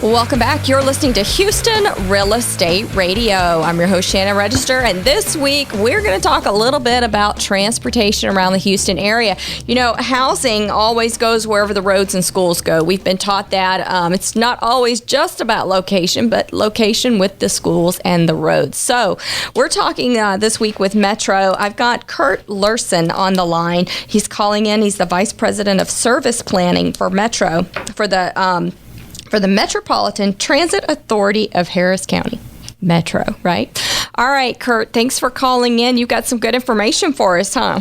Welcome back. You're listening to Houston Real Estate Radio. I'm your host, Shannon Register, and this week we're going to talk a little bit about transportation around the Houston area. You know, housing always goes wherever the roads and schools go. We've been taught that it's not always just about location, but location with the schools and the roads. So we're talking this week with Metro. I've got Kurt Luhrsen on the line. He's calling in. He's the Vice President of Service Planning for Metro, for the Metropolitan Transit Authority of Harris County. Metro, right? All right, Kurt, thanks for calling in. You've got some good information for us, huh?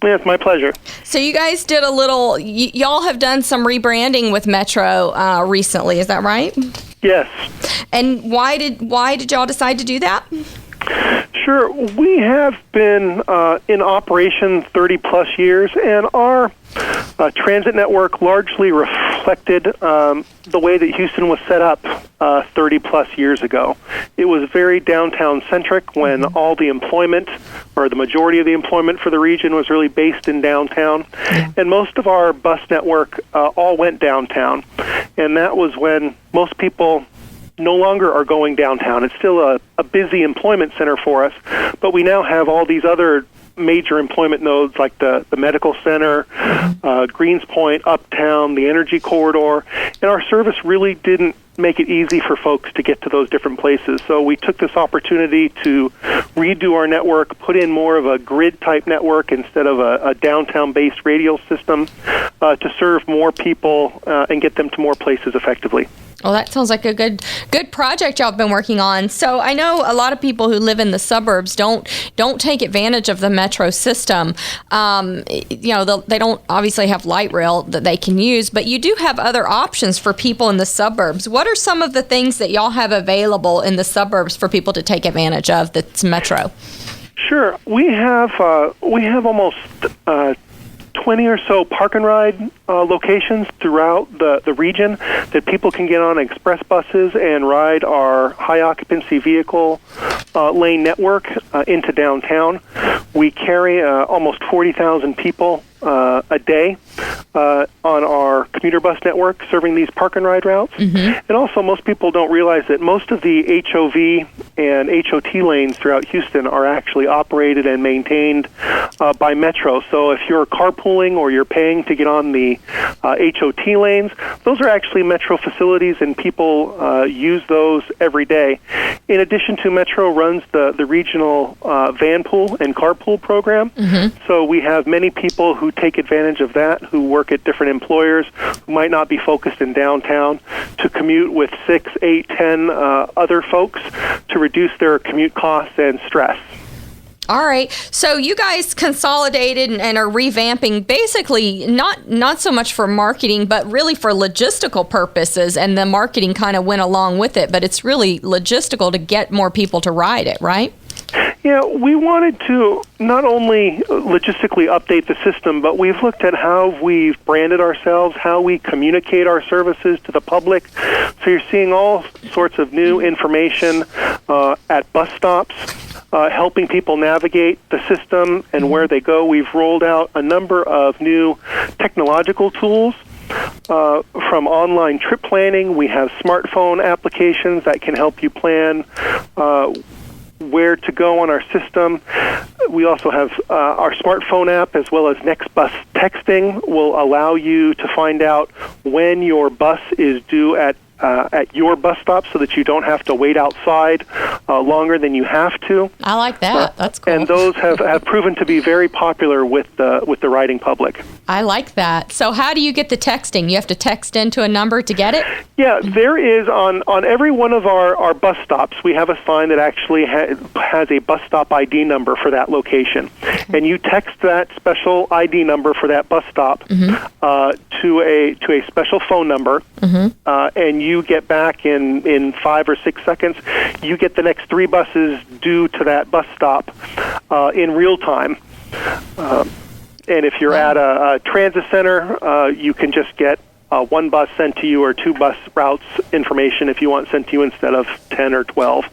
Yeah, it's my pleasure. So you guys did y'all have done some rebranding with Metro recently, is that right? Yes. And why did y'all decide to do that? Sure. We have been in operation 30-plus years, and our transit network largely reflected the way that Houston was set up 30-plus years ago. It was very downtown-centric when all the employment, or the majority of the employment for the region, was really based in downtown. Yeah. And most of our bus network all went downtown. And that was when most people no longer are going downtown. It's still a busy employment center for us, but we now have all these other major employment nodes like the medical center, Greens Point, Uptown, the energy corridor, and our service really didn't make it easy for folks to get to those different places. So we took this opportunity to redo our network, put in more of a grid-type network instead of a downtown-based radial system to serve more people and get them to more places effectively. Well, that sounds like a good project y'all have been working on. So I know a lot of people who live in the suburbs don't take advantage of the Metro system. They don't obviously have light rail that they can use, but you do have other options for people in the suburbs. What are some of the things that y'all have available in the suburbs for people to take advantage of that's Metro? Sure. We have almost 20 or so park and ride locations throughout the region that people can get on express buses and ride our high occupancy vehicle lane network into downtown. We carry almost 40,000 people a day on our commuter bus network serving these park and ride routes. Mm-hmm. And also, most people don't realize that most of the HOV and HOT lanes throughout Houston are actually operated and maintained by Metro. So if you're carpooling or you're paying to get on the HOT lanes, those are actually Metro facilities, and people use those every day. In addition to, Metro runs the regional van pool and carpool program. Mm-hmm. So we have many people who take advantage of that, who work at different employers, who might not be focused in downtown, to commute with 6, 8, 10 other folks to reduce their commute costs and stress. All right. So you guys consolidated and are revamping, basically not so much for marketing, but really for logistical purposes. And the marketing kind of went along with it, but it's really logistical to get more people to ride it, right? Yeah, we wanted to not only logistically update the system, but we've looked at how we've branded ourselves, how we communicate our services to the public. So you're seeing all sorts of new information at bus stops, helping people navigate the system and where they go. We've rolled out a number of new technological tools. From online trip planning, we have smartphone applications that can help you plan where to go on our system. We also have our smartphone app, as well as Next Bus texting will allow you to find out when your bus is due at your bus stop, so that you don't have to wait outside longer than you have to. I like that. That's cool. And those have proven to be very popular with the riding public. I like that. So how do you get the texting? You have to text into a number to get it? Yeah, there is on every one of our bus stops, we have a sign that actually has a bus stop ID number for that location. Mm-hmm. And you text that special ID number for that bus stop to a special phone number, and you get back in 5 or 6 seconds. You get the next 3 buses due to that bus stop in real time. And if you're at a transit center, you can just get 1 bus sent to you, or 2 bus routes information if you want sent to you instead of 10 or 12.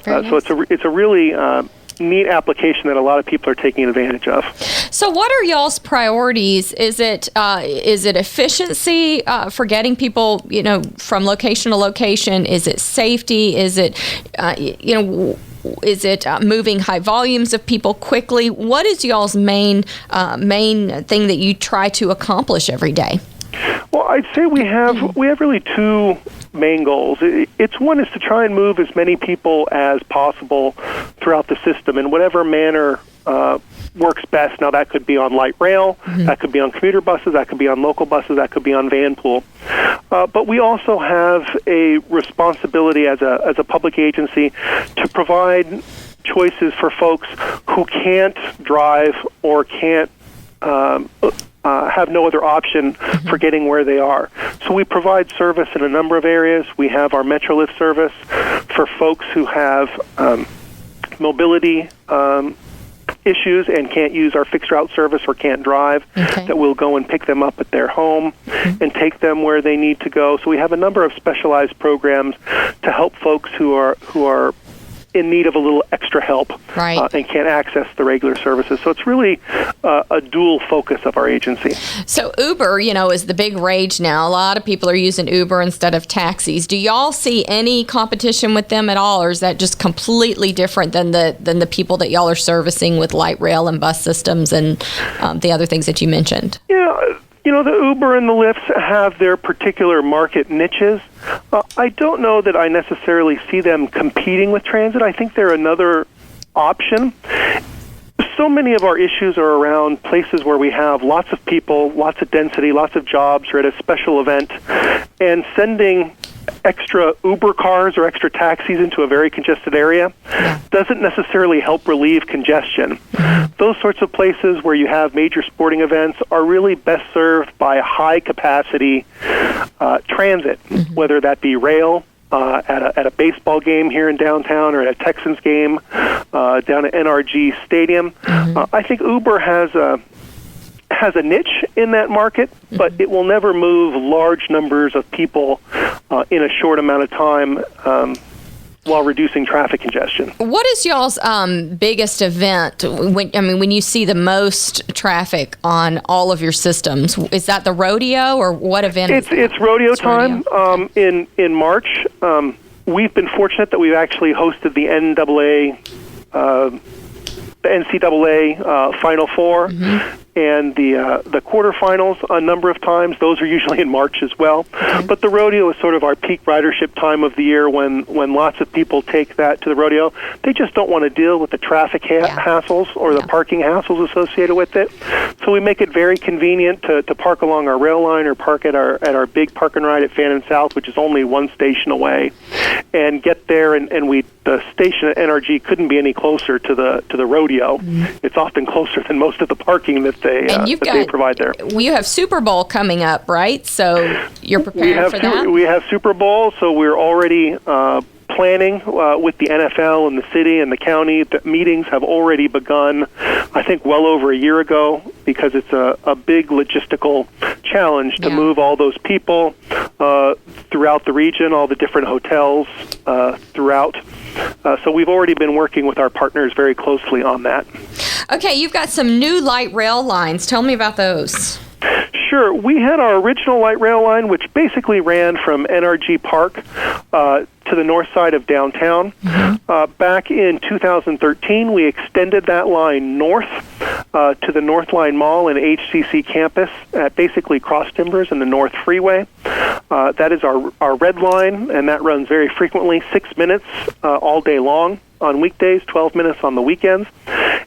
So it's a really neat application that a lot of people are taking advantage of. So what are y'all's priorities? Is it efficiency for getting people, from location to location? Is it safety? Is it, is it moving high volumes of people quickly? What is y'all's main thing that you try to accomplish every day? Well, I'd say we have really two main goals. It's one is to try and move as many people as possible throughout the system in whatever manner works best. Now, that could be on light rail, that could be on commuter buses, that could be on local buses, that could be on van pool. But we also have a responsibility as a public agency to provide choices for folks who can't drive or can't have no other option for getting where they are. So we provide service in a number of areas. We have our Metrolift service for folks who have mobility issues and can't use our fixed route service or can't drive, that we'll go and pick them up at their home and take them where they need to go. So we have a number of specialized programs to help folks who are in need of a little extra help and can't access the regular services. So it's really a dual focus of our agency. So Uber, is the big rage now. A lot of people are using Uber instead of taxis. Do y'all see any competition with them at all, or is that just completely different than the people that y'all are servicing with light rail and bus systems and the other things that you mentioned? Yeah. The Uber and the Lyfts have their particular market niches. I don't know that I necessarily see them competing with transit. I think they're another option. So many of our issues are around places where we have lots of people, lots of density, lots of jobs, or at a special event, and sending extra Uber cars or extra taxis into a very congested area doesn't necessarily help relieve congestion. Those sorts of places where you have major sporting events are really best served by high-capacity transit, whether that be rail at a baseball game here in downtown or at a Texans game down at NRG Stadium. I think Uber has a niche in that market, but it will never move large numbers of people in a short amount of time while reducing traffic congestion. What is y'all's biggest event? When you see the most traffic on all of your systems, is that the rodeo or what event? It's rodeo time. In March. We've been fortunate that we've actually hosted the NCAA Final Four and the quarterfinals a number of times. Those are usually in March as well. But the rodeo is sort of our peak ridership time of the year when lots of people take that to the rodeo. They just don't want to deal with the traffic hassles or the parking hassles associated with it. So we make it very convenient to park along our rail line or park at our big park and ride at Fannin South, which is only one station away, and get there. And the station at NRG couldn't be any closer to the rodeo. It's often closer than most of the parking that they provide there. You have Super Bowl coming up, right? So you're preparing for that? We have Super Bowl, so we're already planning with the NFL and the city and the county. The meetings have already begun, I think, well over a year ago, because it's a big logistical challenge to move all those people throughout the region, all the different hotels throughout. So we've already been working with our partners very closely on that. Okay, you've got some new light rail lines. Tell me about those. Sure. We had our original light rail line, which basically ran from NRG Park to the north side of downtown. Back in 2013, we extended that line north to the North Line Mall and HCC campus at basically Cross Timbers and the North Freeway. That is our red line, and that runs very frequently, 6 minutes all day long on weekdays, 12 minutes on the weekends.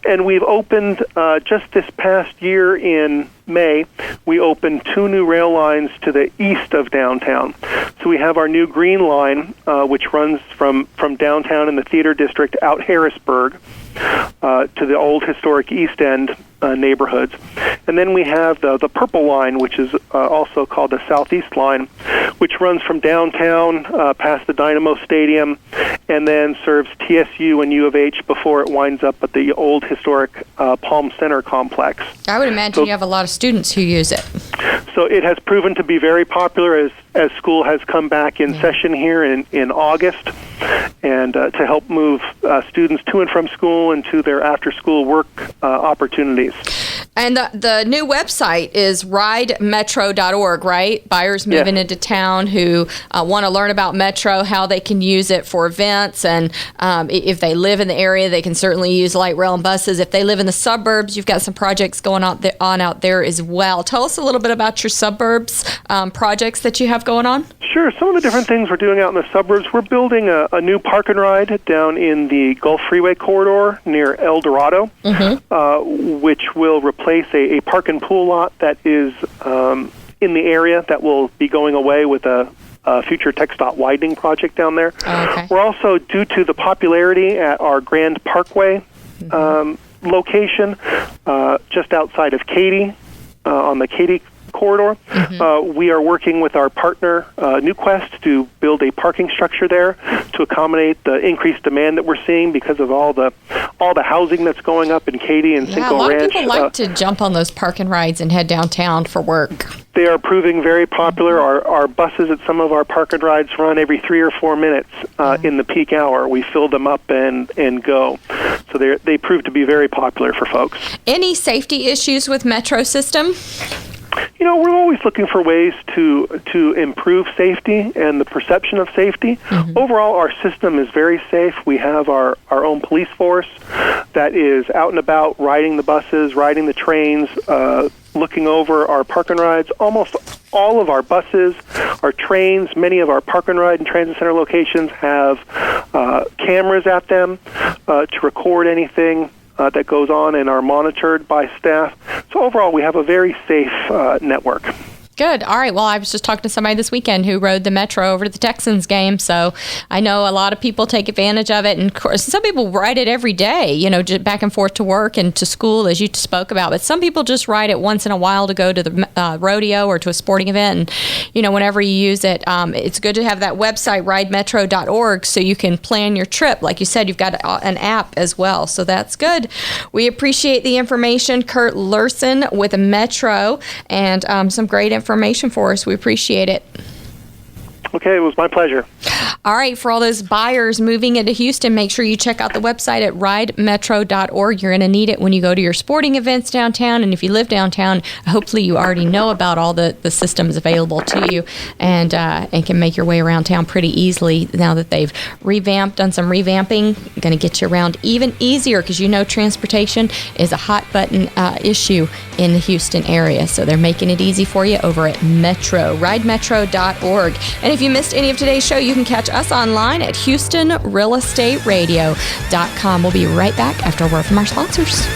And we've opened, just this past year in May, we opened 2 new rail lines to the east of downtown. So we have our new green line, which runs from downtown in the Theater District out Harrisburg to the old historic East End neighborhoods. And then we have the purple line, which is also called the Southeast Line, which runs from downtown past the Dynamo Stadium and then serves TSU and U of H before it winds up at the old historic Palm Center complex. I would imagine you have a lot of students who use it. So it has proven to be very popular as school has come back in session here in August, and to help move students to and from school and to their after-school work opportunities. And the new website is ridemetro.org, right? Buyers moving into town who want to learn about Metro, how they can use it for events, and if they live in the area, they can certainly use light rail and buses. If they live in the suburbs, you've got some projects going on out there as well. Tell us a little bit about your suburbs projects that you have going on. Sure. Some of the different things we're doing out in the suburbs, we're building a new park and ride down in the Gulf Freeway corridor near El Dorado, which will replace a park and pool lot that is in the area that will be going away with a future TxDOT widening project down there. Okay. We're also, due to the popularity at our Grand Parkway location just outside of Katy, on the Katy corridor, we are working with our partner NewQuest to build a parking structure there to accommodate the increased demand that we're seeing because of all the housing that's going up in Katy and Cinco Ranch. A lot of people like to jump on those park and rides and head downtown for work. They are proving very popular. Our buses at some of our park and rides run every 3 or 4 minutes in the peak hour. We fill them up and go. So they prove to be very popular for folks. Any safety issues with Metro system? You know, we're always looking for ways to improve safety and the perception of safety. Overall, our system is very safe. We have our own police force that is out and about riding the buses, riding the trains, looking over our park and rides. Almost all of our buses, our trains, many of our park and ride and transit center locations have cameras at them to record anything that goes on and are monitored by staff. So overall, we have a very safe network. Good. All right. Well, I was just talking to somebody this weekend who rode the Metro over to the Texans game, so I know a lot of people take advantage of it, and of course, some people ride it every day, you know, just back and forth to work and to school, as you spoke about, but some people just ride it once in a while to go to the rodeo or to a sporting event, and, you know, whenever you use it, it's good to have that website, ridemetro.org, so you can plan your trip. Like you said, you've got an app as well, so that's good. We appreciate the information. Kurt Luhrsen with Metro, and some great information for us. We appreciate it. Okay, it was my pleasure. All right, for all those buyers moving into Houston, make sure you check out the website at ridemetro.org. You're going to need it when you go to your sporting events downtown, and if you live downtown, hopefully you already know about all the systems available to you, and can make your way around town pretty easily now that they've done some revamping. Going to get you around even easier, because you know transportation is a hot button issue in the Houston area, so they're making it easy for you over at Metro, ridemetro.org. And if you missed any of today's show, you can catch us online at HoustonRealEstateRadio.com. We'll be right back after a word from our sponsors.